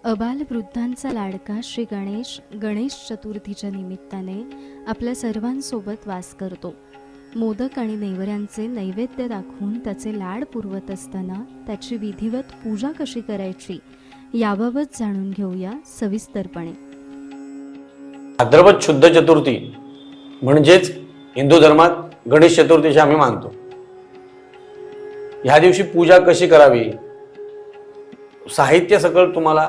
अबालवृद्धांचा लाडका श्री गणेश गणेश चतुर्थीच्या निमित्ताने आपल्या सर्वांसोबत वास करतो. मोदक आणि नेवऱ्यांचे नैवेद्य दाखवून त्याचे लाड पुरवत असताना त्याची विधिवत पूजा कशी करायची याबाबत जाणून घेऊया सविस्तरपणे. भाद्रपद शुद्ध चतुर्थी म्हणजेच हिंदू धर्मात गणेश चतुर्थीची आम्ही मानतो. ह्या दिवशी पूजा कशी करावी, साहित्य सकल तुम्हाला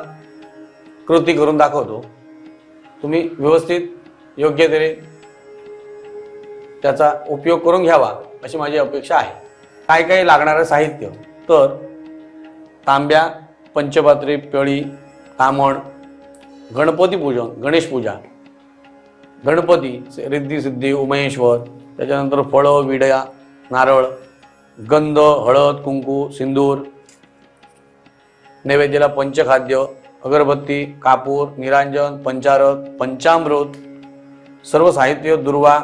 कृती करून दाखवतो. तुम्ही व्यवस्थित योग्य तऱ्हे त्याचा उपयोग करून घ्यावा अशी माझी अपेक्षा आहे. काय काय लागणारं साहित्य तर तांब्या, पंचपात्री, पेळी, तामण, गणपती पूजन, गणेश पूजा, गणपती, रिद्धी सिद्धी, उमेश्वर, त्याच्यानंतर फळं, विड्या, नारळ, गंध, हळद, कुंकू, सिंदूर, नैवेद्याला पंचखाद्य, अगरबत्ती, कापूर, निरांजन, पंचारत, पंचामृत, सर्व साहित्य, दुर्वा,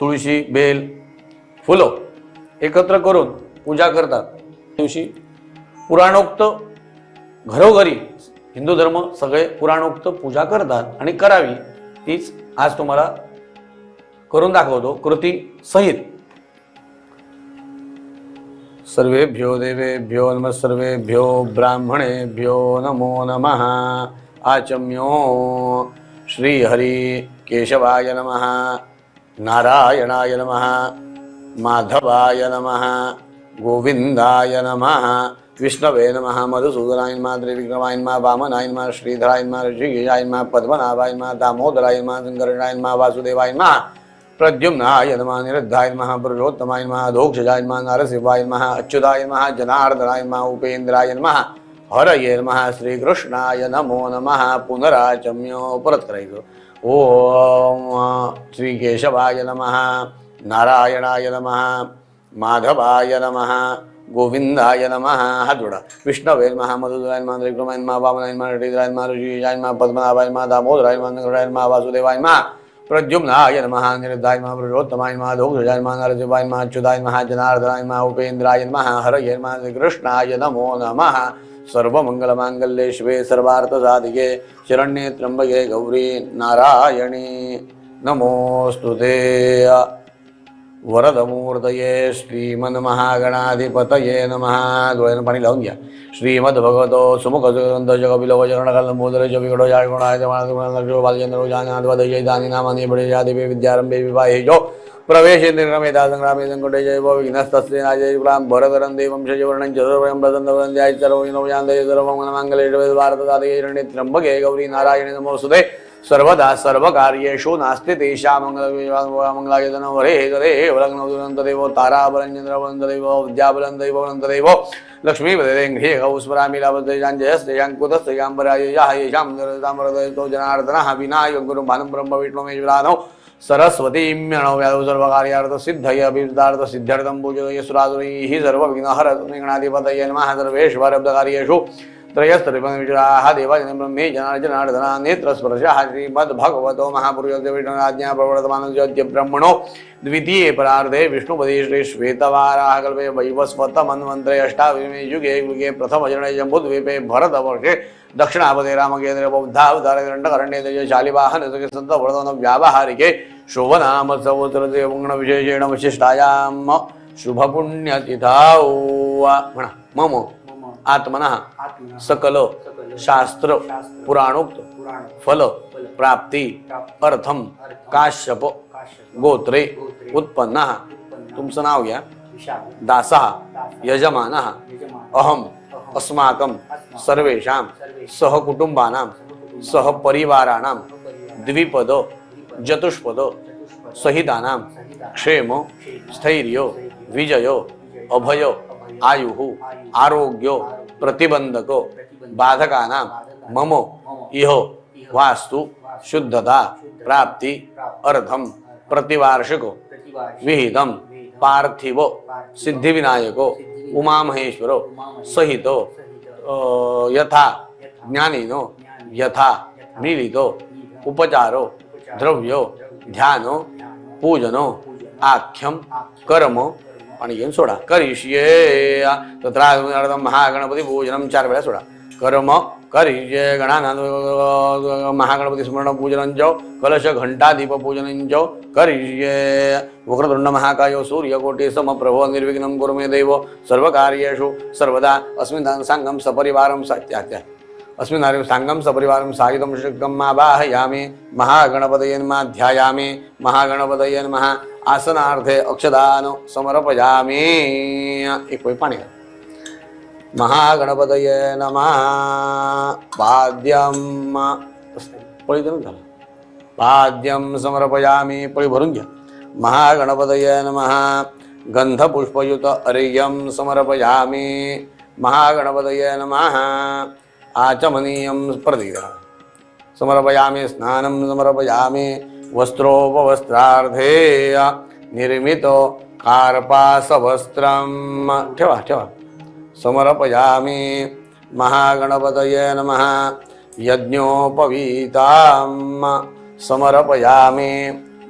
तुळशी, बेल, फुलं एकत्र करून पूजा करतात. दिवशी पुराणोक्त घरोघरी हिंदू धर्म सगळे पुराणोक्त पूजा करतात आणि करावी तीच आज तुम्हाला करून दाखवतो कृती सहित. सर्वेभ्यो देवेभ्यो नमः, सर्वेभ्यो ब्राह्मणेभ्यो नमो नमः. आचम्यो श्रीहरि केशवाय नमः, नारायणाय नमः, माधवाय नमः, गोविंदाय नमः, विष्णवे नमः, मधुसूदनाय नमः, त्रिविक्रमाय नमः, वामनाय नमः, श्रीधराय नमः, ऋषिकेशाय नमः, पद्मनाभाय नमः, दामोदराय नमः, शंकराय नमः, वासुदेवाय नमः, प्रद्युम्नाय नमः, निरुद्धाय नमः, पुरुषोत्तमाय नमः, अधोक्षजाय नमः, नरसिंहाय नमः, अच्युताय नमः, जनार्दनाय नमः, उपेन्द्राय नमः, हरये नमः, श्रीकृष्णाय नमो नमः. पुनराचम्यो परत करायचं. ओम श्री केशवाय नमः, नारायणाय नमः, माधवाय नमः, गोविंदाय नमः. हात जोडा. विष्णवे नमः, मधुसूदनाय नमः, त्रिविक्रमाय नमः, वामनाय नमः, श्रीधराय नमः, ऋषिकेशाय नमः, पद्मनाभाय नमः, दामोदराय नमः, शंकराय नमः, वासुदेवाय नमः, प्रद्युम्नाय नमः, निरुद्धाय नमः, पुरुषोत्तमाय नमः, अधोक्षजाय नमः, नरसिंहाय नमः, अच्युताय नमः, जनार्दनाय नमः, उपेन्द्राय नमः, हरये नमः, श्रीकृष्णाय नमो नमः. सर्वमंगलमांगल्ये शिवे सर्वार्थसाधिके शरण्ये त्र्यंबके गौरी नारायणी नमोस्तुते. वरदमूर्तये श्रीमन्महागणाधिपतये नमः. डोळ्यानं पाणी लावून घ्या. श्रीमद्भगवतो सुमुखसुगंध जगबिलव चरणकलंबोदर जविगडो जायगुणाय जमानक्षो बालचंद्रो जानाद्वदये दानी नामानि बडे देवे विद्यारंभे विवाहे जो प्रवेशे निर्गमेता संग्रामे संकटे जय विघ्नस्तस्ते नाजय प्राम भरतरं देवं शजवर्णं चतुर्भुजं प्रसन्नं ध्याय सर्वविघ्नोपशान्तये सर्वमङ्गलमाङ्गल्ये भारतसाधके शरण्ये त्र्यंबके गौरी नारायणे नमोस्तुते. सर्वदा सर्वकार्येषु नास्ति तेषां मंगलाय वरे हरे वलग्नोदन्तदेव ताराबलञ्चन्द्रबलन्तदेव विद्याबलन्तदेव लक्ष्मीपदेङ्घ्रे गौस्मरामि लाभतेजाञ्जयस्तेजां कुतस्तेजां पराययाः येषां निरतामरदयतो जनार्दनः विनायकं गुरुं भानं ब्रह्म विष्णुमेश्वरानौ सरस्वतीम्यणो व्याधो सर्वकार्यार्थ सिद्धये अभिवृद्धार्थ सिद्ध्यर्थं पूजये सुरासुरैः सर्वविघ्नहरतु गणाधिपतये नमः. सर्वेष्वरब्धकार्येषु त्रयस्त्रिविग्रहाः देवाजनं ब्रह्मे जनार्दना नेत्रस्पर्शः श्रीमद्भगवतो महापुरुषस्य विष्णुराज्ञा प्रवर्तमानस्य ब्रह्मणो द्वितीये परार्धे विष्णुपदे श्री श्वेतवाराः कल्पे वैवस्वतमन्वन्तरे अष्टाविंशे युगे युगे प्रथमचरणे जम्बूद्वीपे भरतवर्षे दक्षिणापदे रामकेन्द्रे बौद्धावतारण्डकरण्ये शालिवाहन संत वर्धन व्यावहारिके शोभनाम संवत्सरस्य मंगलविशेषेण विशिष्टायां शुभपुण्यतिथौ. म्हणा. मम आत्मनः सकल शास्त्र पुराणोक्त फल प्राप्ति अर्थम काश्यप गोत्रे उत्पन्नः. तुमचं नाव घ्या. दासः यजमानः अहम अस्माकं सर्वेषां सहकुटुंबानां सहपरिवाराणां द्विपद चतुष्पद सहितानां क्षेम स्थैर्य विजय अभय आयुः आरोग्य प्रतिबंधक बाधकानां मम इह वास्तु शुद्धता प्राप्ति अर्थम प्रतिवार्षिक विहितम पार्थिव सिद्धिविनायक उमामहेश्वर सहित यथा ज्ञानेन यथा मिलित उपचार द्रव्य ध्यान पूजन आख्यम कर्म आणि घेऊन सोडा. करिष्ये तत्रार्थम महागणपती पूजनम 4 वेळा सोडा. कर्म करिष्ये गणानां महागणपति स्मरण पूजनं च कलश घंटा दीप पूजनं च करिष्ये वक्रतुंड महाकाय सूर्यकोटि समप्रभो निर्विघ्नं कुरु मे देव सर्वकार्येषु सर्वदा अस्मिन् सांगं सपरिवारं सत्यात्या अस्मिन् सांगं सपरिवारं सायुधं शक्तं आवाहयामि महागणपतये नमः ध्यायामि महागणपतये नमः आसनार्थे अक्षदान समर्पयामि। एक कोई पाणी महागणपतये नमः पाद्यं पळी तर झालं पाद्यं समर्पयामि पळी भरून घ्या। महागणपतये नमः गंधपुष्पयुत अर्घ्यं समर्पयामि महागणपतये नमः आचमनीयं प्रदीपं समर्पयामि स्नानं समर्पयामि वस्त्रोपवस्त्रार्थे निर्मितो कार्पासवस्त्रं ठेवा ठेवा समर्पयामि महागणपतये नमः यज्ञोपवीतां समर्पयामि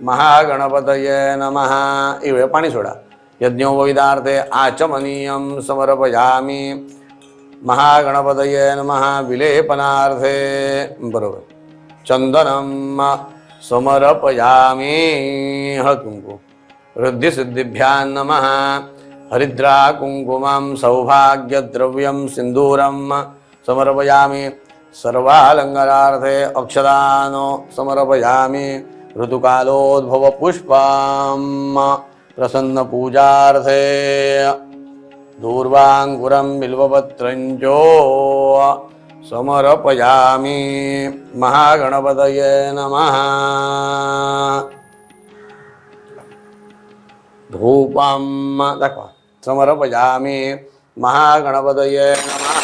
महागणपतये नमः। इवे पाणी सोडा यज्ञोपवीतार्थे आचमनीयं समर्पयामि महागणपतये नमः विलेपनार्थे बरोबर चंदनं समर्पयामि हकुंकु वृद्धिसिद्धिभ्यां नमः हरिद्रा कुंकुमं सौभाग्यद्रव्यं सिन्दूरं समर्पयामि सर्वालंकारार्थे अक्षदानो समर्पयामि ऋतुकालोद्भव पुष्पं प्रसन्न पूजार्थे दूर्वांकुरं बिल्वपत्रञ्चो समर्पयामि महागणपतये नमः धूपं दाखवा समर्पयामि महागणपतये नमः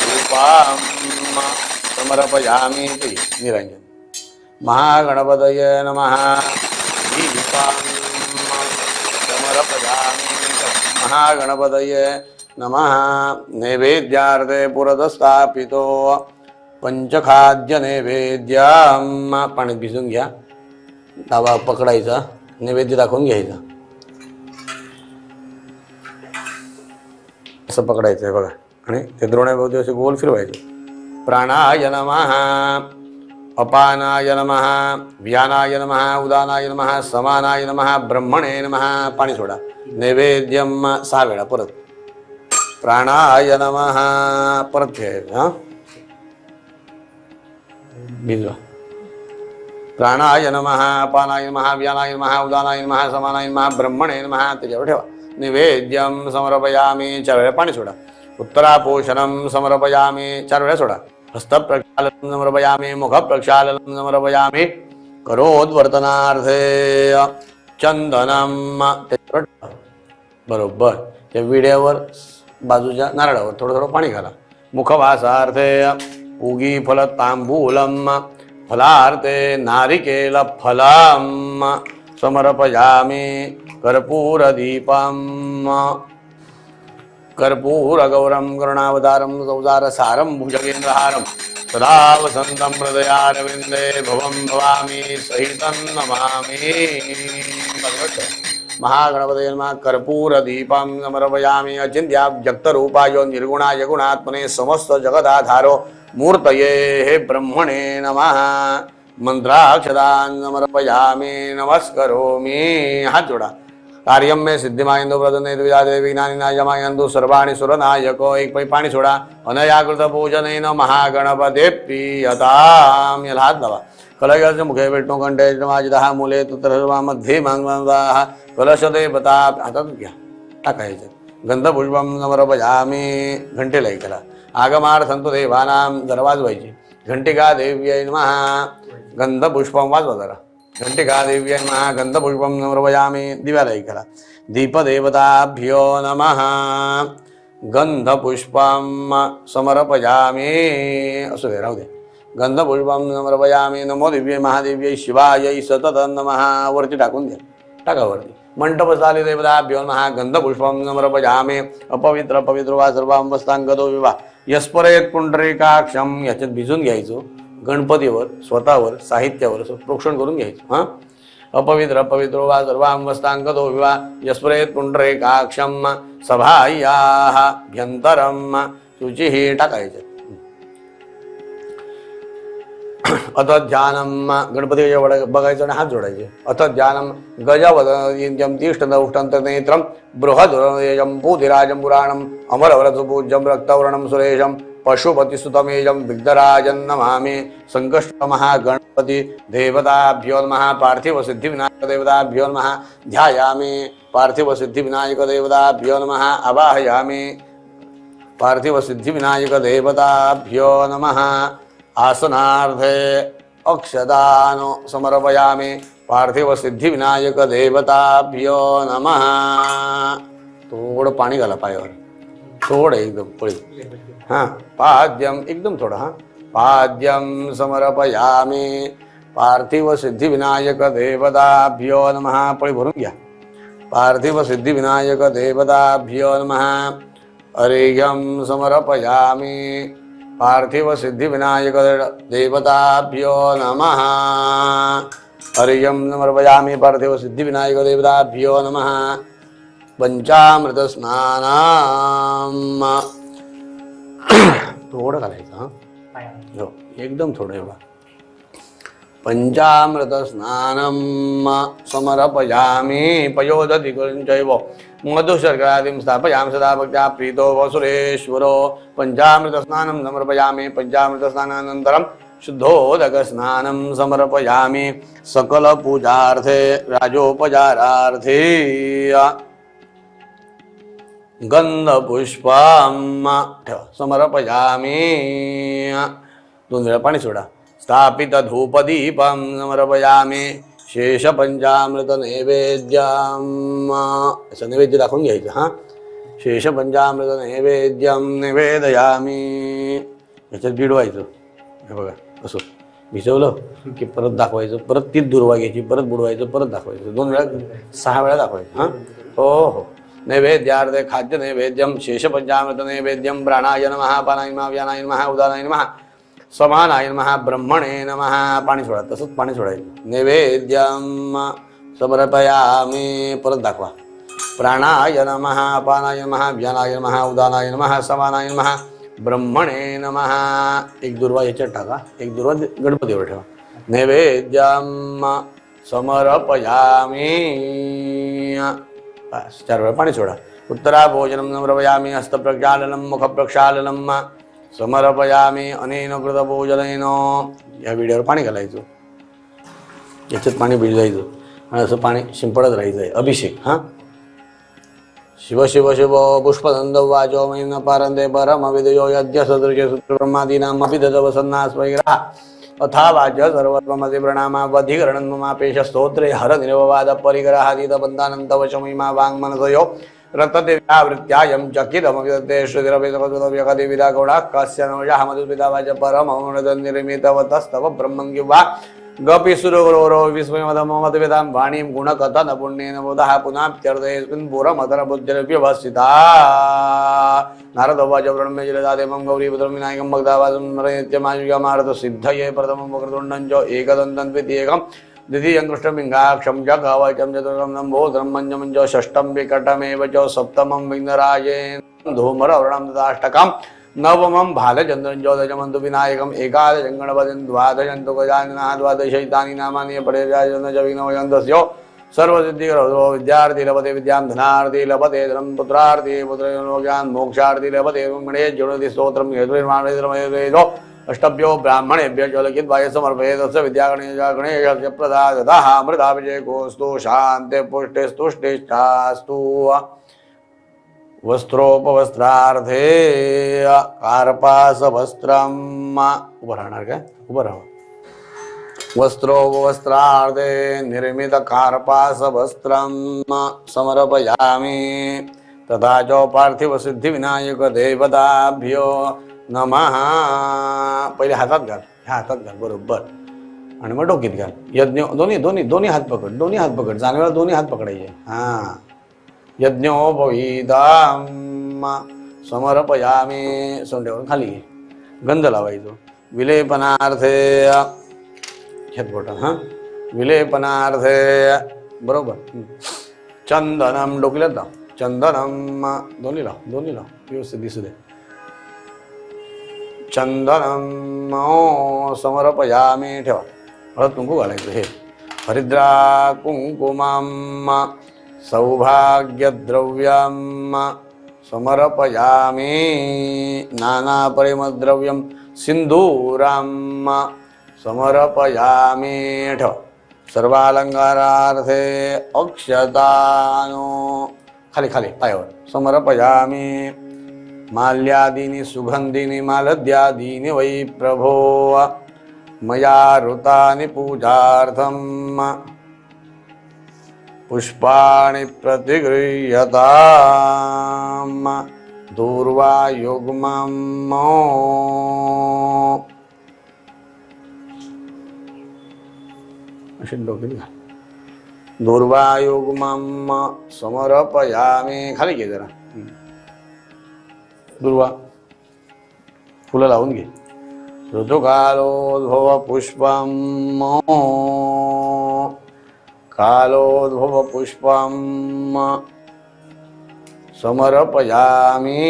धूपं समर्पयामि निरंजन महागणपतये नमः दीपं समर्पयामि महागणपतये नमः नैवेद्यार्थे पुरतस्थापितो पंचखाद्य नैवेद्यं पाणी भिजून घ्या तवा पकडायचा नैवेद्य दाखवून घ्यायचा असं पकडायचं आहे बघा आणि ते द्रोणाभोवती असे गोल फिरवायचे प्राणाय नमः अपानाय नमः व्यानाय नमः उदानाय नमः समानाय नमः ब्रह्मणे नमः पाणी सोडा नैवेद्यम 6 वेळा परत प्राणाय नमः परत ठेवायचं भिजवा प्राणाय नमः अपानाय नमः व्यानाय नमः उदानाय नमः समानाय नमः ब्रह्मणे नमः त्याच्यावर ठेवा नैवेद्यम समर्पयामि 4 वेळा पाणी सोडा उत्तरापोषणं समर्पयामि 4 वेळा सोडा हस्तप्रक्षालनं समर्पयामि मुखप्रक्षालनं समर्पयामि करोद्वर्तनार्थे चंदनम बरोबर त्या विड्यावर बाजूच्या नारळावर थोडं थोडं पाणी घाला मुखवासार्थे पूगी फल तांबूलम फलार्थे नारिकेल फलम समर्पयामि कर्पूरदीपम कर्पूरगौरं करुणावतारं सौजारसारं भुजगेन्द्रहारं सदा वसन्तं हृदयारविन्दे भवं भवामि सहितं नमामि। महागणपतये नमः कर्पूरदीपं समर्पयामि अचिन्त्याव्यक्तरूपाय निर्गुणाय गुणात्मने समस्त जगदाधारो मूर्तये हे ब्रह्मणे नमः मंत्राक्षदान् समर्पयामि नमस्करोमि। हाथ जोड़ा कार्यम में सिद्धिमायंदो प्रदन्ने द्विजादे विज्ञानी नायमायंदो सर्वाणि सुरनायको एक पै पाणी सोडा अनयाकृत पूजनेन महागणपते प्रीयताम याला हात लावा कलशाच्या मुखे विष्णू कंठे समाजितः मूले तत्र मध्ये मांगवाः कलश देवता हातात घ्या टाकायचं गंधपुष्पं समर्पयामि घंटेला ऐकला आगमार्थंतु देवानां दरवाज व्हायची घंटिका देव्यै नमः गंधपुष्पं वाजवा जरा घंटिका देव्यै नमः गंधपुष्पं समर्पयामि दिव्याला ऐकला दीपदेवताभ्यो नमः गंधपुष्पं समर्पयामि असं दे राहू दे गंधपुष्पं समर्पयामि नमो दिव्यै महादेव्यै शिवायै सतत नमः वरती टाकून द्या टाका वरती मंडपस्थाली देवताभ्यो नमः गंधपुष्पं समर्पयामि अपवित्र पवित्र वा सर्वांवस्तांगतो विवाह यस्परेत पुंडरीकाक्षम याच्यात भिजून घ्यायचो गणपतीवर स्वतःवर साहित्यावर प्रोक्षण करून घ्यायचं हां अपवित्र पवित्र वा सर्वांवस्तांगतो विवाह यस्परेत पुंडरीकाक्षम सभायाः भ्यंतरम शुचिः टाकायचं अथ ध्यानम गणपतीच्या वड बघायचं आणि हात जोडायचे. अथ ध्यानम गजवदयं तिष्ठदौष्टंत नेत्रम बृहद्रयं पूतिराजं पुराणम अमरवरसुपूज्यं रक्तवर्णं सुरेशं पशुपतिसुतमेजं विघ्नराजं नमामि. संकष्टमहागणपति देवताभ्यो नमः. पार्थिवसिद्धिविनायक देवताभ्यो नमः. ध्यायामि. पार्थिवसिद्धिविनायक देवताभ्यो नमः. आवाहयामि. पार्थिवसिद्धिविनायक देवताभ्यो नमः. आसनार्थे अक्षदानो समर्पयामि. पार्थिवसिद्धिविनायक देवताभ्यो नमः. थोडं पाणी घाला पायावर, थोडं एकदम पळी. हां, पाद्यम एकदम थोडं. हां, पाद्यम समर्पयामि. पार्थिवसिद्धिविनायक देवताभ्यो नमः. पळी भरून घ्या. पार्थिवसिद्धिविनायक देवताभ्यो नमः. अर्घ्यं समर्पयामि. पार्थिवसिद्धिविनायक देवताभ्यो नमः. अर्घ्यं समर्पयामि. पार्थिवसिद्धिविनायक देवताभ्यो नमः. पंचामृत स्नानाम थोडं घालायचं. हां, एकदम थोडं एवढं. पंचामृत स्नानम समर्पयामि. पयोदधि कुंचैव मधुशर्करादिं स्थापयामि सदा भक्त्या प्रीतो वसुरेश्वरो. पंचामृत स्नानं समर्पयामि. पंचामृत स्नानानन्तरं शुद्धोदक स्नानं समर्पयामि. सकल पूजार्थे राजोपचारार्थे गंधपुष्पं समर्पयामि. 2 वेळा पाणी सोडा. स्थापित धूपदीपं समर्पयामि. शेष पंचामृत नैवेद्यम असं नैवेद्य दाखवून घ्यायचं. हां, शेष पंचामृत नैवेद्यम निवेदयामि. याच्यात भिडवायचं. हे बघा असं भिजवलं की परत दाखवायचं, परत तीच दुर्वा घ्यायची, परत बुडवायचं, परत दाखवायचं. 2 वेळा 6 वेळा दाखवायचं. हां, हो हो. नैवेद्यार्थे खाद्य नैवेद्यम शेष पंचामृत नैवेद्यम. प्राणाय नमः. पानाय नमः. व्यानाय नमः. उदानाय नमः. समानाय नमः. ब्रह्मणे नमः. पाणी सोडा. तसंच पाणी सोडायचं. नैवेद्यम समर्पयामि. परत दाखवा. प्राणाय नमः. पानाय नमः. व्यानाय नमः. उदानाय नमः. समानाय नमः. ब्रह्मणे नमः. एक दुर्वा याच्यात टाका, एक दुर्वा गणपतीवर ठेवा. नैवेद्यम समर्पयामि. 4 वेळा पाणी सोडा. उत्तरा भोजनं समर्पयामि. हस्तप्रक्षालनं मुखप्रक्षालनं समर्पयामि. अनेन कृतभोजनेन. या विड्यावर पाणी घालायचं, याच्यात पाणी भिजवायचं आणि असं पाणी शिंपडत राहायचं आहे. अभिषेक. हां, शिव शिव शिव पुष्पदंद वाचो मैन पारंदे परम विदयो यज्ञ सदृश सूत्र ब्रह्मादीनामपि ददवसन्नास्वैरा अथा वाच्य सर्वत्वमसि प्रणामावधिकरणं ममापेश स्तोत्रे हर निर्ववाद परिग्रहादित बन्धानन्त वशमिमा वाङ्मनसयो रतदिव्यावृत्यायं चकितमविदते श्रुतिरभिसकदव्यकदिविदा गौडा कस्य नवजः मधुपिता वाच परमौनदनिर्मितवतस्तव ब्रह्मं गिवा गपि सुरगुरो विस्मयमदममतवेदां वाणीं गुणकथन पुण्येन बोधः पुनाप्त्यर्थेऽस्मिन् पुरमतरबुद्धिरव्यवस्थिता. नारदोवाच ब्रह्मे जलदादेवं गौरीपुत्रं विनायकं भक्तावासं नित्यमायुगमारत सिद्धये प्रथमं वक्रतुण्डं च एकदन्तं द्वितीयकं द्वितीयं कृष्णपिङ्गाक्षं च कवचं चतुर्थं नम्भोधरं मञ्जमं च षष्ठं विकटमेव च सप्तमं विघ्नराजेन धूम्रवर्णं तथाष्टकम् नवमं भालचन्द्रं चौदशमन्तु विनायकम् एकादशं गणपतिं द्वादशन्तु गजाननः द्वादशैतानि नामानि परिराजन् च विघ्नवयन्तस्यो सर्वसिद्धिकरो. विद्यार्थी लभते विद्यां, धनार्थी लभते धनं, पुत्रार्थी पुत्रयोगान्, मोक्षार्थी लभते गणेश जुणति स्तोत्रं हेतुर्माणेन्द्रमयो अष्टभ्यो ब्राह्मणेभ्यो च लिखित्वाय समर्पयेत्. तस्य विद्यागणेशः गणेशस्य प्रसादतः अमृताभिषेकोऽस्तु. शान्तिः पुष्टिः तुष्टिश्चास्तु. वस्त्रोपवस्त्रार्थे कार्पासवस्त्रं. उभं राहणार काय? उभं राहा. वस्त्रोपवस्त्रार्थे निर्मित कार्पासवस्त्रं समर्पयामि. तथा च पार्थिवसिद्धिविनायक देवताभ्यो नमः. पहिले हातात घाल, ह्या हातात घाल बरोबर, आणि मग डोकीत घाल. यज्ञ दोन्ही दोन्ही दोन्ही हात पकड, दोन्ही हात पकड. जाणवेळा दोन्ही हात पकडायचे. हां. यज्ञोपवीतां समर्पयामि. सोंड्यावर खाली घे. गंध लावायचो. विलेपनार्थे ह्यात बोटा. हां, विलेपनार्थे बरोबर. चंदनम डोकल्यात लाव. चंदनम दोन्ही लाव, दोन्ही लाव, व्यवस्थित दिसू दे. चंदनम समर्पयामी. ठेवा, हळद कुंकू घालायचं. हे हरिद्रा कुंकुमम सौभाग्यद्रव्यम समर्पयामी. नाना परिमद्रव्यम सिंधूराम समर्पयामी. ठेवा. सर्वालंकारार्थे अक्षतानो खाली खाली पायावर समर्पयामी. माल्यादीनि सुगंधीनि मालद्यादीनि वै प्रभो मया ऋतानि पूजार्थं पुष्पाणि प्रतिगृह्यताम्. दूर्वायुग्मम् अशी डोक्यात घाल. दूर्वायुग्मम् समर्पयामी. खाली घे जरा. दुर्वा फुलं लावून घे. ऋतुकालोद्भव पुष्पम कालोद्भव पुष्पम समर्पयामी.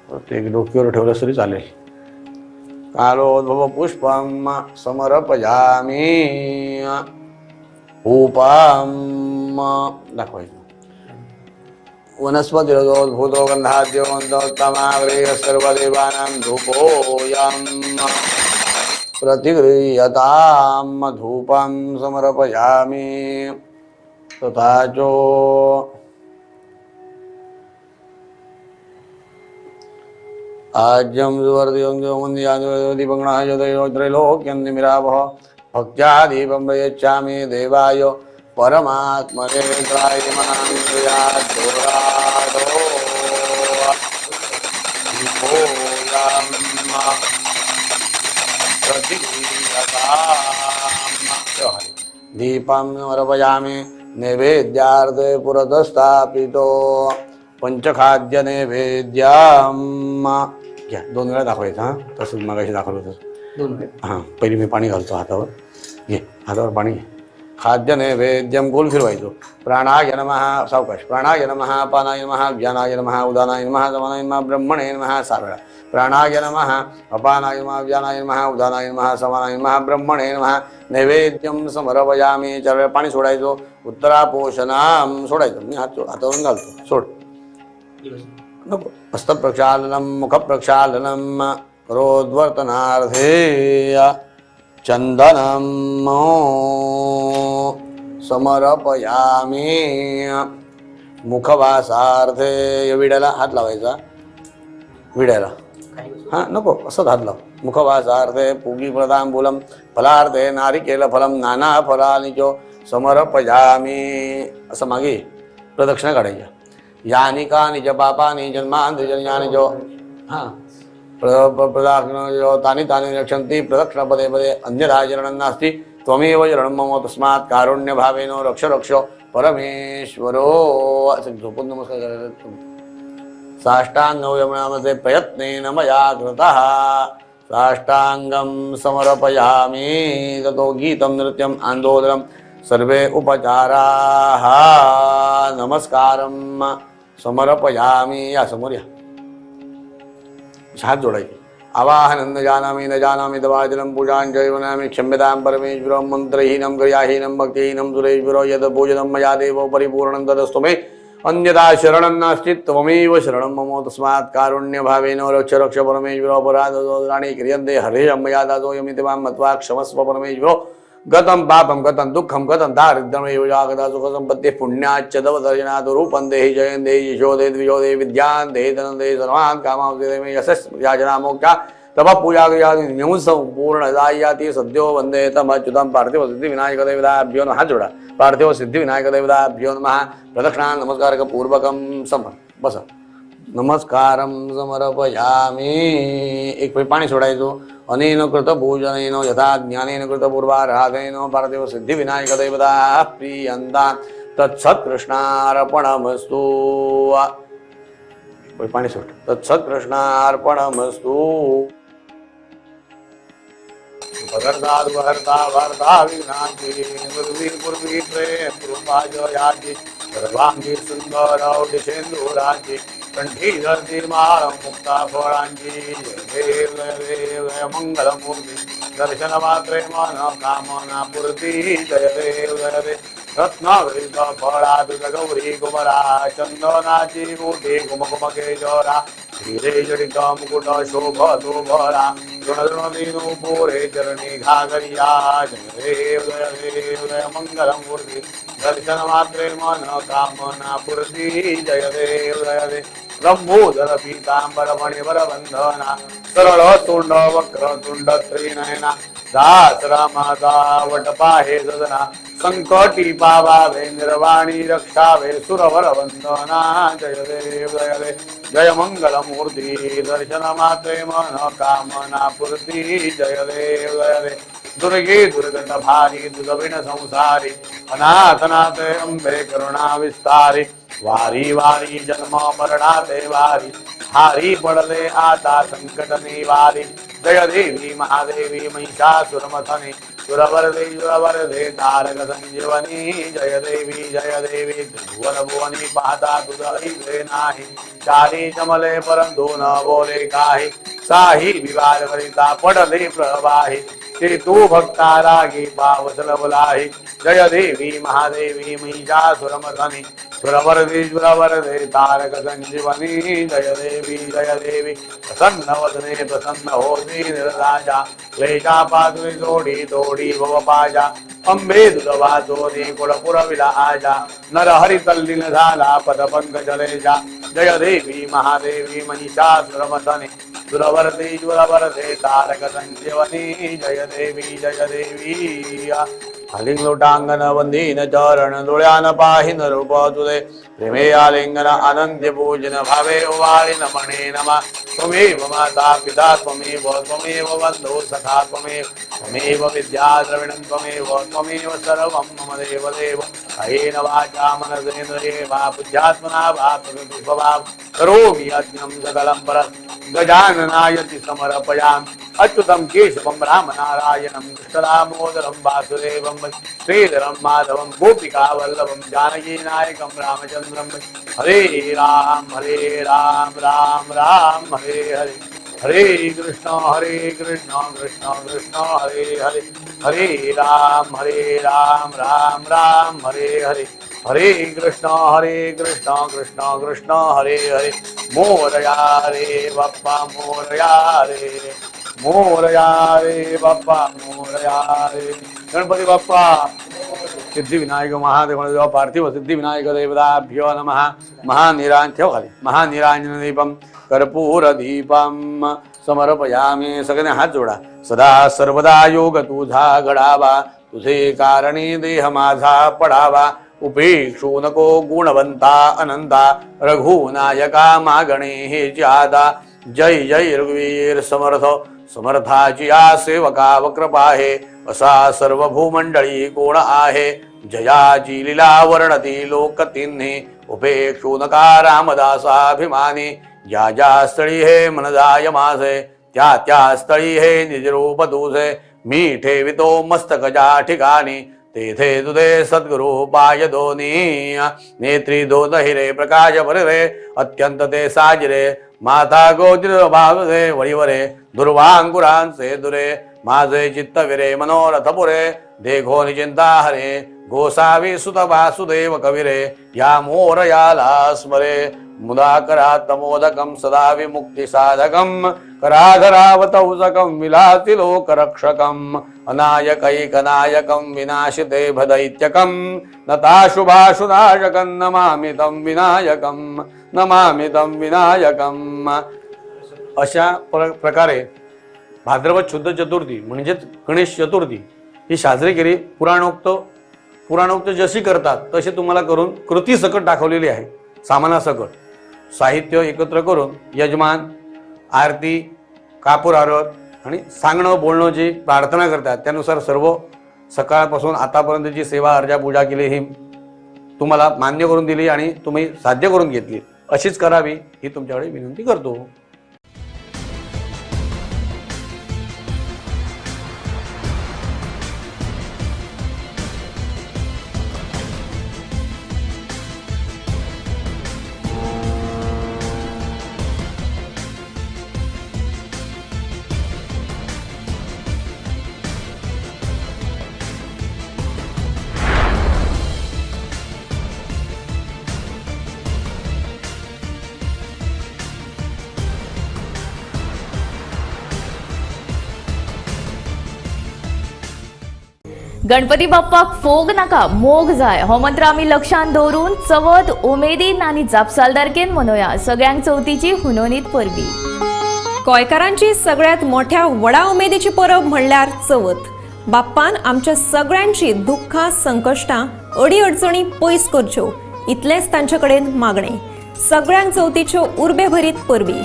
प्रत्येक डोक्यावर ठेवलं तरी चालेल. कालोद्भव पुष्पम समर्पयामी. उपम दाखवायचं. वनस्पतिरजोद्भूतो गन्धाद्योऽन्तोत्तमाग्रे सर्वदेवानां धूपोऽयं प्रतिगृह्यतां. धूपं समर्पयामि. तथा च आज्यं सुवर्धियोऽङ्गमन्दियादिपङ्गणः त्रैलोक्यन्निमिरावः भक्त्या दीपं प्रयच्छामि देवाय परमात्मने दीपं समर्पयामि. नैवेद्यार्थे पुरतस्थापितो पंचखाद्य नैवेद्यम. घ्या, 2 वेळा दाखवायचं. हां, तसंच मगाशी दाखवलं तसं 2 वेळा. हां, पहिली मी पाणी घालतो हातावर. घे, हातावर पाणी घे. खाद्य नैवेद्यम गोल फिरवायचो. प्राणाय नमः. सावकाश. प्राणाय नमः, अपानाय नमः, व्यानाय नमः, उदानाय नमः, समानाय नमः, ब्रह्मणे नमः. 7 वेळा. प्राणाय नमः, अपानाय नमः, व्यानाय नमः, उदानाय नमः, समानाय नमः, ब्रह्मणे नमः. नैवेद्यम समर्पयामि. 4 वेळा पाणी सोडायचो. उत्तरापोषणाम सोडायचं. मी हातावरून घालतो. सोड. नको. हस्तप्रक्षालनम मुखप्रक्षालनम करोद्वर्तनार्थे चंदनम समर्पयामी. मुखवासार्थे विड्याला हात लावायचा. विड्याला हां नको, असंच हात लाव. मुखवासार्थे पूगी प्रदांबूलम फलार्थे नारिकेल फलम नाना फलानि च समर्पयामी. असं मागे प्रदक्षिणा काढायच्या. यानि कानि च पापानि जन्मान्तर्जन्यानि च हां प्रदक्षिण तानि तानि रक्षन्ति प्रदक्षिण पदे पदे अन्यथा शरणं नास्ति त्वमेव शरणं मम तस्मात् कारुण्यभावेन रक्ष रक्ष परमेश्वरो. असं झोपून नमस्कार करायचा. साष्टांगवयमनामसे प्रयत्नेन मया कृतः साष्टांगं समर्पयामि. ततो गीतं नृत्यम् आन्दोलनं सर्वे उपचाराः नमस्कारं समर्पयामि. या समोर या. हात जोडायचे. आवाहनं न जानामि तवाचलं पूजां जैवनामि क्षम्यतां परमेश्वरं मंत्रहीनं क्रियाहीनं भक्तिहीनं सुरेश्वरो यद् पूजितं मया देवो परिपूर्णं तदस्तु मे अन्यथा शरणं नास्ति त्वमेव शरणं मम तस्मात् कारुण्यभावेन रक्ष रक्ष परमेश्वरो. अपराधोदराणि क्रियन्ते हरे मया दासोऽयमिति मां मत्वा क्षमस्व परमेश्वरो. गतं पापं गतं दुःखं गतं दारिद्र्यमेव जागता सुखसम्पत्तिः पुण्याच्च तव दर्शनात् रूपं देहि जयं देहि यशो देहि द्विजो देहि विद्यां देहि धनं देहि सर्वान् कामां देहि मे यशस्याजना मोक्षा तव पूजा क्रियादि संपूर्णदायाति सद्यो वन्दे तमच्युतं पार्थिव सिद्धिविनायक देवताभ्यो नमः. हात जोडा. पार्थिव सिद्धिविनायक देवताभ्यो नमः. प्रदक्षिणा नमस्कारपूर्वकं बस. नमस्कारं समर्पयामि. एक पाणी सोडायचो. अनेन कृत पूजनेन यथा ज्ञानेन कृत पूर्वाराधनेन पार्थिव सिद्धिविनायक देवता प्रियन्ता तत्सत्कृष्णार्पणमस्तु. पाणी सोड. तत्सत्कृष्णार्पणमस्तु. भरता विघ्नांति पूर्वी प्रेम कृपा जयाति सर्वांगी सुंदर औषधेंदुराची कंठी धरती माळ मुक्ता फळांची देव देव मंगलमूर्ती दर्शन मात्रे मन कामना पूर्ती जय देव जय देव रत्नावृत फळा तुझ गौरी कुमरा चंदनाची मोठी कुमकुम केशरा हिरे जडित मुकुट शोभ तो भरा ऋण पोरे चरणी घागरिया जय देव जय मंगलमूर्ती दर्शन मात्रे मन कामना पूर्ती जय देव जय देव ब्रह्मोदर पीतांबर मणिवर वंदना सरळ तोंड वक्र तुंड त्रिनयना दास रामाचा वट पाहे सदना संकटी पावावे निर्वाणी रक्षावे सुरवर वंदना जय देव जय देव जय मंगल मूर्ती दर्शन मात्रे मन कामना पूर्ती जय देव जय देव दुर्गे दुर्गत भारी दुर्विण संसारी अनाथनाथ अंबे करुणा विस्तारी वारी वारी जन्म मरणाते वारी हारी पडले आता संकट निवारी जय देवी महादेवी महिषासुरमथनी सुरवरदे तारक संजीवनी जय देवी त्रिभुवन भुवनी पाहता तुझे नाही चारी चमले परंतु न बोले काही साही विवार वरिता पडले प्रवाही ते तू भक्ता रागी पावसल बोलाही जय देवी महादेवी महिषासुरमथनी सुरवरदे तारक संजीवनी जय देवी प्रसन्न वदने प्रसन्न होती निर्राजा क्लेशा पातुरी जोडी तोडी भव पाजा अंबे दुधवा जोरी कुळपुर विला आजा नर हरि तल्लीन झाला पद पंकजलेजा जय देवी महादेवी महिषासुरमथनी सुरवरदे तारक संजीवनी जय देवी हलिंग लोटांगण वंदीन चरण डोळ्यान पाहिन रूप तुझे प्रेमे आलिंगन अनंत्य पूजन भावे वाळिन मणे नमा त्वमेव माता पिता त्वमेव बंधु सखा त्वमेव विद्या द्रविणं त्वमेव सर्वं मम देव देव अयेन वाचा मनसेन्द्रिये वा बुद्ध्यात्मना वा प्रकृतिस्वभाव करोमि यज्ञं सकलं परं गजाननायति समर्पयामि अच्युतं केशवं रामनारायणं कृष्णदामोदरं वासुदेवं श्रीधरं माधवं गोपिकावल्लभं जानकीनायकं रामचन्द्रं हरे राम राम राम हरे हरे हरे कृष्ण कृष्ण कृष्ण हरे हरे हरे राम राम राम हरे हरे हरे कृष्ण कृष्ण कृष्ण हरे हरे मोरया रे बाप्पा मोरया रे बाप्पा मोरया रे गणपती बाप्पा सिद्धिविनायक महादेव पार्थिव सिद्धिविनायक देवताभ्यो नमः महानिरांजन दीपम कर्पूर दीपम समर्पयामी सगळ्यांनी हात जोडा सदा सर्वदा योग तुझा घडावा तुझे कारणी देह माझा पडावा उपेक्षू नको गुणवंता अनंता रघुनायका मागणे हे जादा जय जय रघुवीर समर्थाची या सेवका वक्रपा आहे असा सर्व भूमंडळी कोण आहे जयाची लीला वर्णती लोकतीन्ही उपेक्षू नका रामदासाभिमानी ज्या स्थळी हे मन जाय माझे त्या स्थळी हे निजरूप तुझे मी ठेवितो मस्तक ज्या ठिकाणी तेथे तुझे सद्गुरु पाय दोनी नेत्री दोन हिरे प्रकाश भरे अत्यंत ते साजरे माता गोत्र भावरे वळीवरे दुर्वांकुरांचे दुरे माझे चित्त विरे मनोरथ पुरे देखो निचिंता हरे गोसावी सुत वासुदेव कविरे या मोरयाला स्मरे मुदाकरात् मोदकं सदा विमुक्ति साधकं कराधरावतौसकं विलाति लोकरक्षकं अनायकैकनायकं विनाशिते भदैत्यकं नताशुभाशुनाशकं नमामि तं विनायकं अशा प्रकारे भाद्रपद शुद्ध चतुर्थी म्हणजेच गणेश चतुर्थी ही साजरी केली पुराणोक्त जशी करतात तसे तुम्हाला करून कृती सकट दाखवलेली आहे सामानासकट साहित्य एकत्र करून यजमान आरती कापूर आरत आणि सांगणं बोलणं जी प्रार्थना करतात त्यानुसार सर्व सकाळपासून आतापर्यंतची सेवा अर्जा पूजा केली ही तुम्हाला मान्य करून दिली आणि तुम्ही साध्य करून घेतली अशीच करावी ही तुमच्याकडे विनंती करतो। गणपती बाप्पाक फोग नाका मोग जाय हो मंत्र आमी लक्षांत दवरून चवथ उमेदीन आनी जापसालदारकेन मनोवया सगळ्यांक चवथीची हुनोनीत परबी. गोंयकारांची सगळ्यात मोठ्या व्हडा उमेदीची परब म्हणल्यार चवथ. बाप्पान आमच्या सगळ्यांची दुःखां संकश्टां अडी अडचणी पयस करच्यो इतलेंच तांचे कडेन मागणें. सगळ्यांक चवथीच्यो उर्बे भरीत परबी.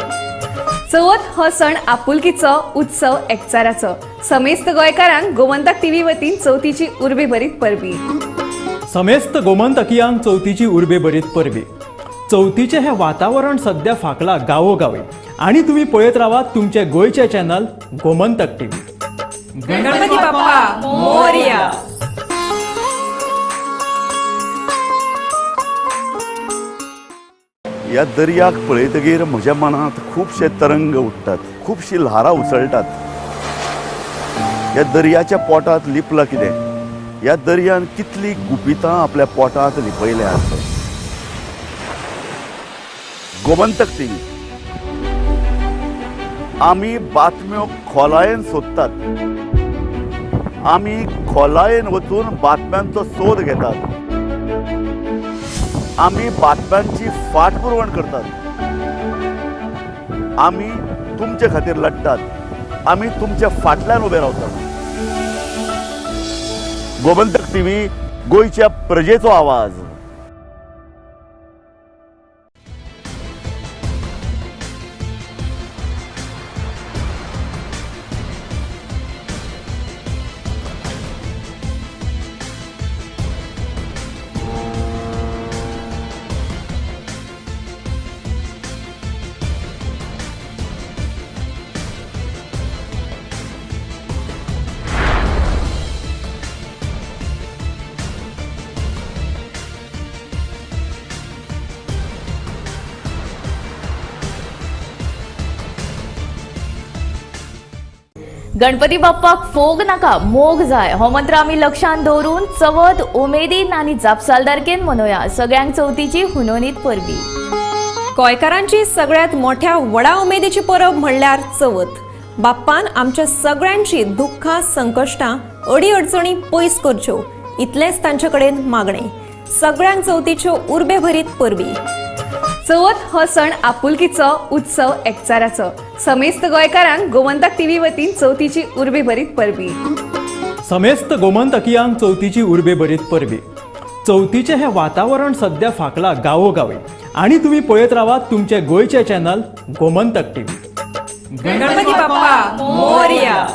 चवथ हो सण आपुलकीचो उत्सव एकचाराचो. समेस्त गोंयकारांक गोमंतक टीव्ही वतीन चवथीची उर्बे भरीत परबी. समेस्त गोमंतकियांक चवथीची उर्बे भरीत परबी. चवथीचे हे वातावरण सध्या फाकला गावोगावी आणि तुम्ही पळयत रावात तुमचे गोयचे चॅनल गोमंतक टीव्ही. गणपती बाप्पा मोरया. ह्या दर्याक पळयतकीर म्हज्या मनांत खुबशे तरंग उठतात, खुबशी ल्हारां उसळटात. ह्या दर्याच्या पोटांत लिपलां कितें? ह्या दर्यान कितली गुपितां आपल्या पोटांत लिपयल्यात. गोमंतक टीव्ही आमी बातम्यो खोलायेन सोदतात. आमी खोलायेन वचून बातम्यांचो सोद घेतात. आमी बातम्यांची फाटपुरवण करतात. आमी तुमचे खातीर लढटात. आमी तुमच्या फाटल्यान उबे रावतात. गोमंतक टीव्ही गोंयच्या प्रजेचो आवाज. गणपती बाप्पाक फोग नाका मोग जाय हो मंत्र आमी लक्षांत दवरून चवथ उमेदीन आनी जापसालदारकेन मनोवया सगळ्यांक चवथीची हुनोनीत परबी. गोंयकारांची सगळ्यात मोठ्या व्हडा उमेदीची परब म्हणल्यार चवथ. बाप्पान आमच्या सगळ्यांची दुःखां संकश्टां अडी अडचणी पयस करच्यो इतलेंच तांचे कडेन मागणें. सगळ्यांक चवथीच्यो उर्बे भरीत परबी. चवथ हो सण आपुलकीचो उत्सव एकचाराचो. समेस्त गोंयकारांक गोमंतक टीव्ही वतीन चवथीची उर्बे भरीत परबी. समेस्त गोमंतकियांक चवथीची उर्बे भरीत परबी. चवथीचे हे वातावरण सध्या फाकला गावोगावी आणि तुम्ही पळयत रावात तुमचे गोयचे channel Gomantak TV. Ganpati Bappa Morya.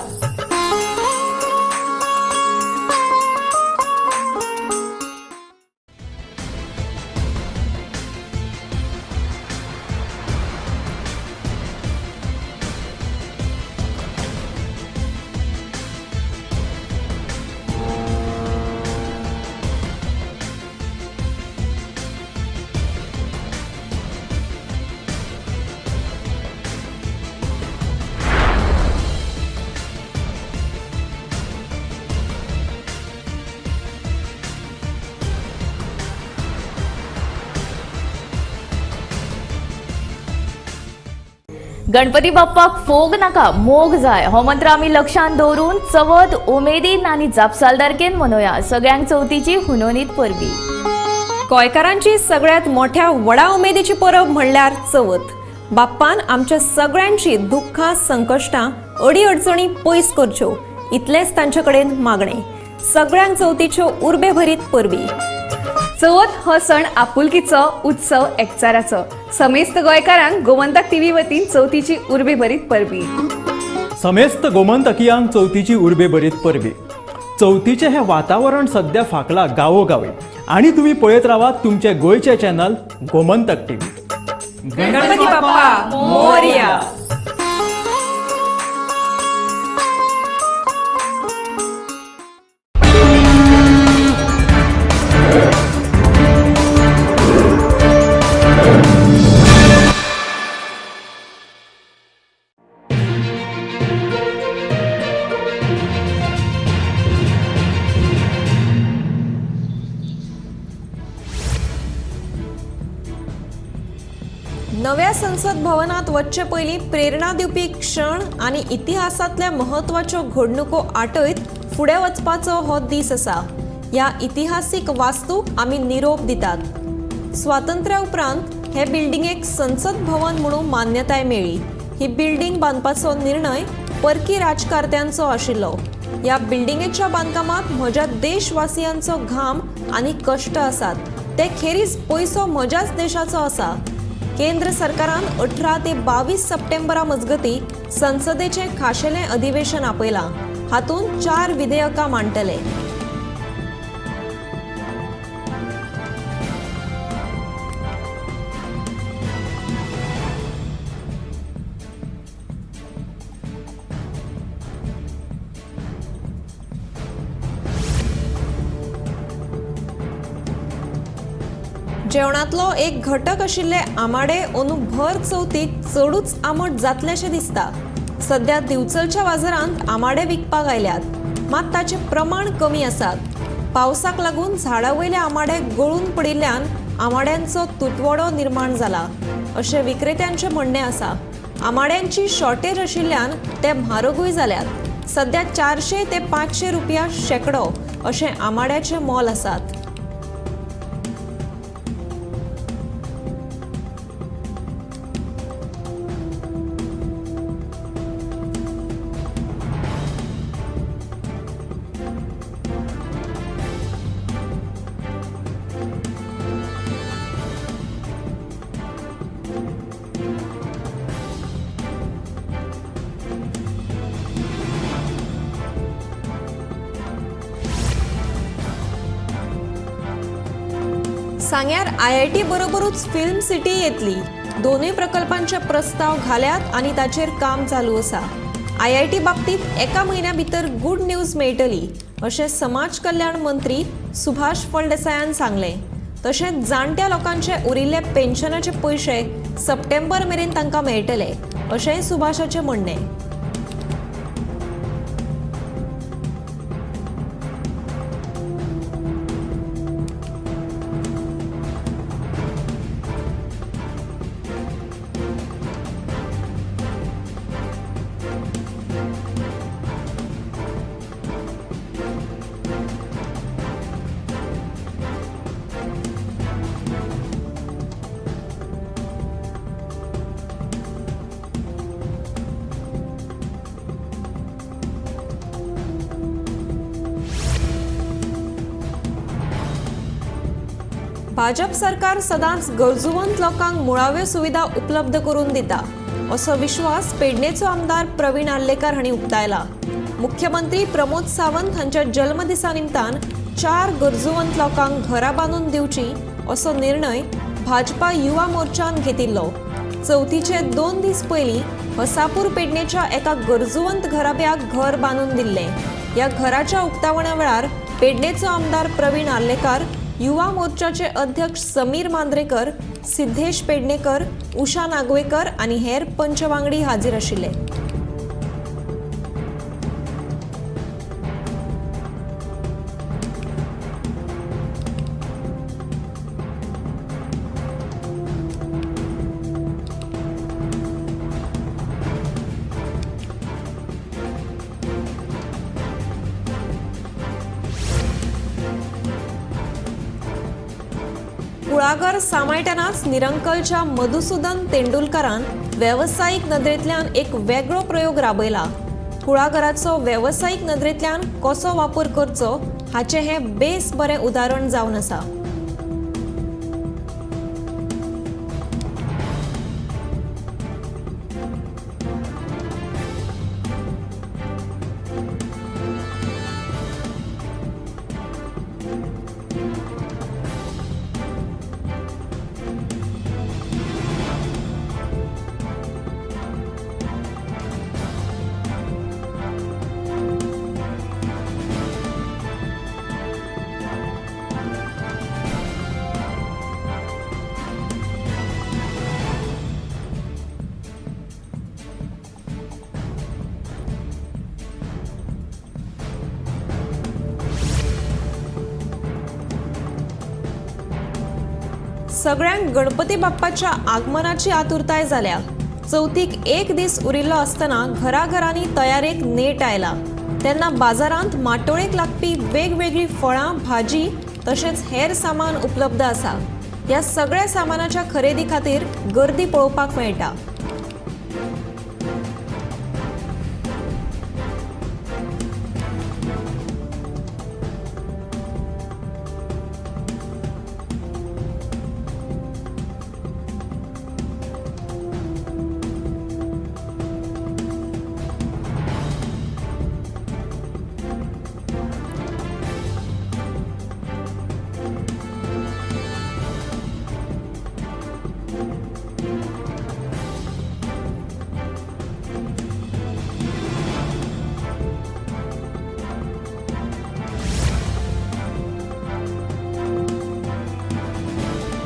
Ganpati बाप्पाक fog नाका मोग जाय हो मंत्र आमी लक्षांत दवरून चवथ उमेदीन आनी जापसालदारकेन मनोवया सगळ्यांक चवथीची हुनोनीत परबी. गोंयकारांची सगळ्यात मोठ्या व्हडा उमेदीची परब म्हणल्यार चवथ. बाप्पान आमच्या सगळ्यांची दुःखां संकश्टां अडी अडचणी पयस करच्यो इतलेंच तांचे कडेन मागणें. सगळ्यांक चवथीच्यो उर्बे भरीत परबी. चवथ हो सण आपुलकीचो उत्सव एकचाराचो. समेस्त गोंयकारांक गोमंतक टीव्ही वतीन चवथीची उर्बे भरीत परबी. समेस्त गोमंतकियांक चवथीची उर्बे भरीत परबी. चवथीचे हे वातावरण सध्या फाकला गावोगावी आणि तुम्ही पळयत रावात तुमचे गोयचे चॅनल गोमंतक टीव्ही. गणपती बाप्पा मोरया. नव्या संसद भवनात वच्चे पयलीं प्रेरणा दिवपी क्षण आणि इतिहासातल्या महत्वाच्यो घडणुको आटयत फुडें वचपाचो हो दीस आसा. ह्या इतिहासीक वास्तूक आमी निरोप दितात. स्वातंत्र्या उपरांत हे बिल्डिंगेक संसद भवन म्हणून मान्यताय मेळ्ळी. ही बिल्डिंग बांदपाचो निर्णय परकी राजकारत्यांचो आशिल्लो. ह्या बिल्डिंगेच्या बांदकामात म्हज्या देशवासियांचो घाम आनी कश्ट आसात. ते खेरीज पयसो म्हज्याच देशाचो आसा. केंद्र सरकारान 18 ते 22 सप्टेंबरा मजगती संसदेचें खाशेलें अधिवेशन आपयलां. हातूंत 4 विधेयकां मांडटले. जेवणातलो एक घटक आशिल्ले आमाडे अंदू भर चवथीक चडूच आंबट जातलेशें दिसता. सध्या दिवचलच्या बाजारांत आमाडे विकपाक आयल्यात, मात ताचें प्रमाण कमी आसात. पावसाक लागून झाडां वयले आमाडे गळून पडिल्ल्यान आमाड्यांचो तुटवडो निर्माण जाला अशें विक्रेत्यांचें म्हणणें आसा. आमाड्यांची शॉर्टेज आशिल्ल्यान ते म्हारगूय जाल्यात. सध्या 400 ते 500 रुपया शेकडो अशें आमाड्याचें मोल आसात. सांग्यार IIT बरोबरूच फिल्म सिटी येतली. दोनूय प्रकल्पांचे प्रस्ताव घाल्यात आनी ताचेर काम चालू आसा. IIT बाबतींत एका म्हयन्या भितर गूड न्यूज मेळटली अशें समाज कल्याण मंत्री सुभाष फळदेसायान सांगलें. तशेंच जाणट्या लोकांचे उरिल्ले पेन्शनाचे पयशे सप्टेंबर मेरेन तांकां मेळटले अशेंय सुभाषाचें म्हणणें. भाजप सरकार सदांच गरजुवंत लोकांक मुळाव्यो सुविधा उपलब्ध करून दिता असो विश्वास पेडणेचो आमदार प्रवीण आर्लेकर हांणी उक्तायला. मुख्यमंत्री प्रमोद सावंत हांच्या जल्मदिसा निमतान 4 गरजुवंत लोकांक घरां बांदून दिवची असो निर्णय भाजपा युवा मोर्चान घेतिल्लो. चवथीचे 2 दीस पयलीं हसापूर पेडणेच्या एका गरजुवंत घराब्याक घर बांदून दिल्लें. ह्या घराच्या उक्तावणा वेळार पेडणेचो आमदार प्रवीण आर्लेकर, युवा मोर्चाचे अध्यक्ष समीर मांद्रेकर, सिद्धेश पेडणेकर, उषा नागवेकर आनी हेर पंचवांगडी हाजीर आशिल्ले. कुळागर सांबाळटनाच निरंकलच्या मधुसूदन तेंडुलकरान वेवसायीक नदरेंतल्यान एक वेगळो प्रयोग राबयला. कुळागराचो वेवसायीक नदरेंतल्यान कसो वापर करचो हाचें हें बेस बरें उदाहरण जावन आसा. सगळ्यांक गणपती बाप्पाच्या आगमनाची आतुरताय जाल्या. चवथीक 1 दीस उरिल्लो आसतना घराघरांनी तयारेक नेट आयला. तेन्ना बाजारांत माटोळेक लागपी वेगवेगळी फळां, भाजी तशेंच हेर सामान उपलब्ध आसा. ह्या सगळ्या सामानाच्या खरेदी खातीर गर्दी पळोवपाक मेळटा.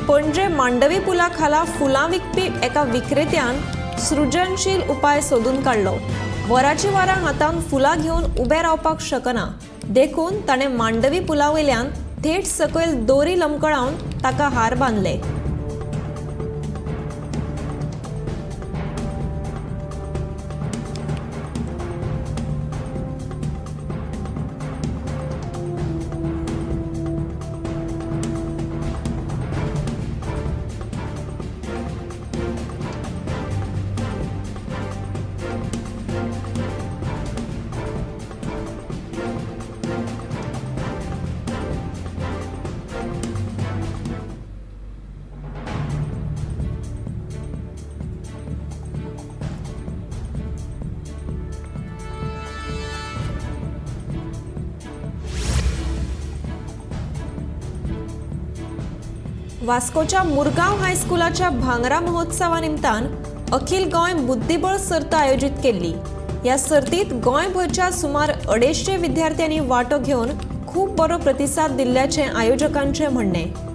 पणजे मांडवी पुला खाला फुलां विकपी एका विक्रेत्यान सृजनशील उपाय सोदून काडलो. वरांची वरां हातांत फुलां घेवन उबें रावपाक शकना देखून ताणें मांडवी पुला वयल्यान थेट सकयल दोरी लमकळावन ताका हार बांदले. वास्कोच्या मुरगांव हायस्कुलाच्या भांगरा महोत्सवा निमतान अखिल गोंय बुद्धीबळ सर्त आयोजीत केल्ली. ह्या सर्तीत गोंयभरच्या सुमार 250 विद्यार्थ्यांनी वांटो घेवन खूब बरो प्रतिसाद दिल्ल्याचें आयोजकांचें म्हणणें.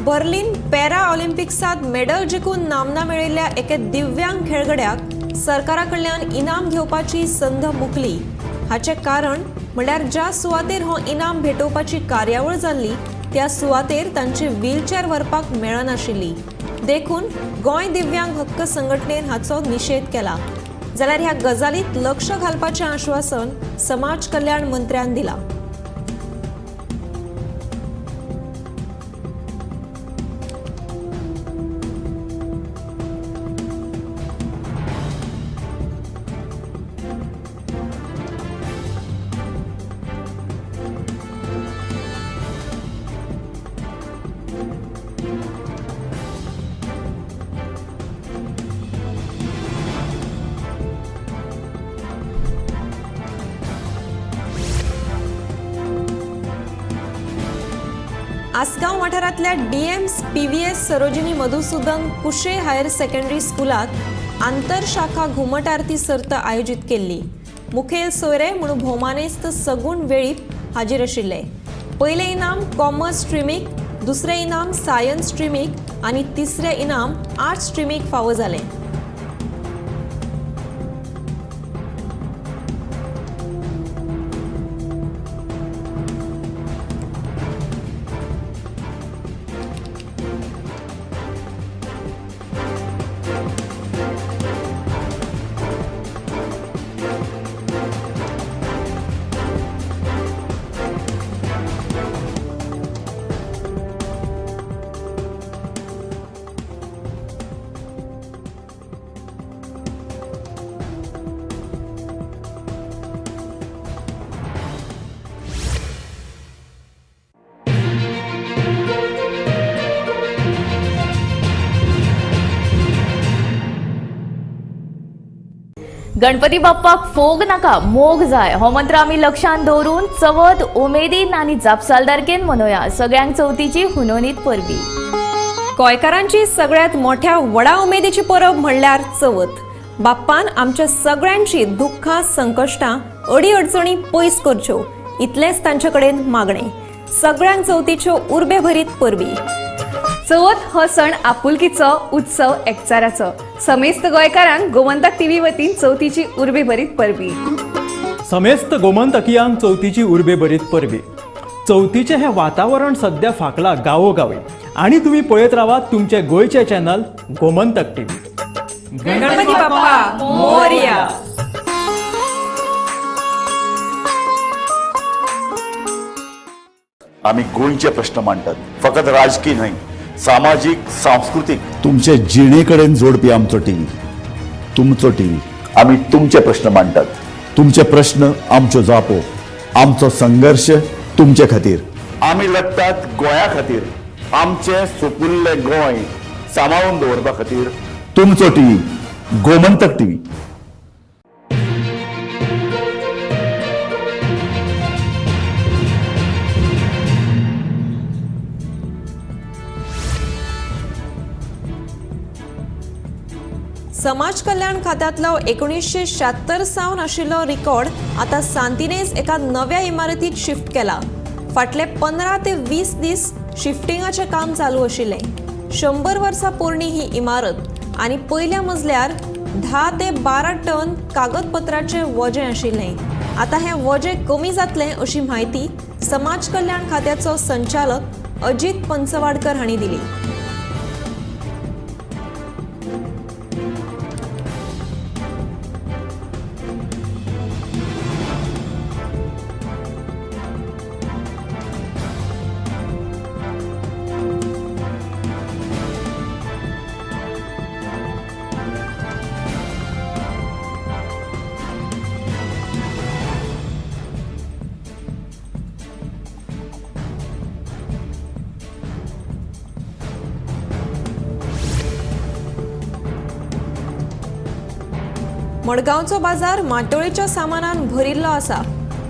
बर्लिन पॅरा ऑलिम्पिक्सात मेडल जिखून नामना मेळयल्ल्या एके दिव्यांग खेळगड्याक सरकारा कडल्यान इनाम घेवपाची संद मुकली. हाचें कारण म्हळ्यार ज्या सुवातेर हो इनाम भेटोवपाची कार्यावळ जाल्ली त्या सुवातेर तांची व्हीलचॅर व्हरपाक मेळनाशिल्ली देखून गोंय दिव्यांग हक्क संघटनेन हाचो निशेध केला. जाल्यार ह्या गजालीत लक्ष घालपाचें आश्वासन समाज कल्याण मंत्र्यान दिलां. आसगांव वाठारांतल्या DMS PVS Sarojini Madhusudan Kushe higher secondary स्कुलात आंतरशाखा घुमट आरती सर्त आयोजीत केल्ली. मुखेल सोयरे म्हणून भोवमानेस्त सगूण वेळीप हाजीर आशिल्ले. पयलें इनाम कॉमर्स स्ट्रिमीक, दुसरें इनाम सायन्स स्ट्रिमीक आनी तिसरें इनाम आर्ट्स स्ट्रिमीक फावो जालें. गणपती बाप्पाक फोग नाका मोग जाय हो मंत्र आमी लक्षांत दवरून चवथ उमेदीन आनी जापसालदारकेन मनोया सगळ्यांक चवथीची हुनोनीत परबी. गोंयकारांची सगळ्यात मोठ्या व्हडा उमेदीची परब म्हणल्यार चवथ. बाप्पान आमच्या सगळ्यांची दुःखां संकश्टां अडी अडचणी पयस करच्यो इतलेंच तांचे कडेन मागणें. सगळ्यांक चवथीच्यो उर्बे भरीत परबी. चवथ हो सण आपुलकीचो उत्सव एकचाराचो. समेस्त गोंयकारांक गोमंतक टीव्ही वतीन चवथीची उर्बे भरीत परबी. समेस्त गोमंतकियांक चवथीची उर्बे भरीत परबी. चवथीचे हे वातावरण सध्या फाकला गावोगावी आणि तुम्ही पळयत रावात तुमचे गोयचे चॅनल गोमंतक टीव्ही. गणपती बाप्पा मोरया. आम्ही गोंयचे प्रश्न मांडटात, फकत राजकीय न्हय, सामाजिक सांस्कृतिक. तुमचे जिणेकडेन जोडपी आमचो टीव्ही, तुमचो टीव्ही. आम्ही तुमचे प्रश्न मांडटात. तुमचे प्रश्न आमच्यो जापो, आमचो संघर्ष तुमचे खातीर. आम्ही लढटात गोंया खातीर. आमचे सोपुल्ले गोंय सांबाळून दवरपा खातीर. तुमचो टीव्ही गोमंतक टीव्ही. समाज कल्याण खात्यातलो 1976 सावन आशिल्लो रिकॉर्ड आता सांतिनेज एका नव्या इमारतीत शिफ्ट केला. फाटले 15 ते 20 दीस शिफ्टिंगाचे काम चालू आशिल्लें. 100 वर्सां पोरणी ही इमारत आनी पयल्या मजल्यार 10 ते 12 टन कागदपत्राचे वजें आशिल्लें. आता हें वजें कमी जातलें अशी म्हायती समाज कल्याण खात्याचो संचालक अजित पंचवाडकर हांणी दिली. मडगांवचो बाजार माटोळेच्या सामानान भरिल्लो आसा.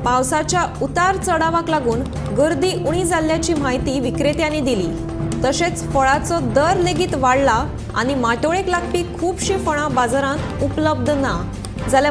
पावसाच्या उतार चढावाक लागून गर्दी उणी जाल्ल्याची म्हायती विक्रेत्यांनी दिली. तशेंच फळाचो दर लेगीत वाडला आनी माटोळेक लागपी खुबशीं फळां बाजारांत उपलब्ध ना. जाल्यार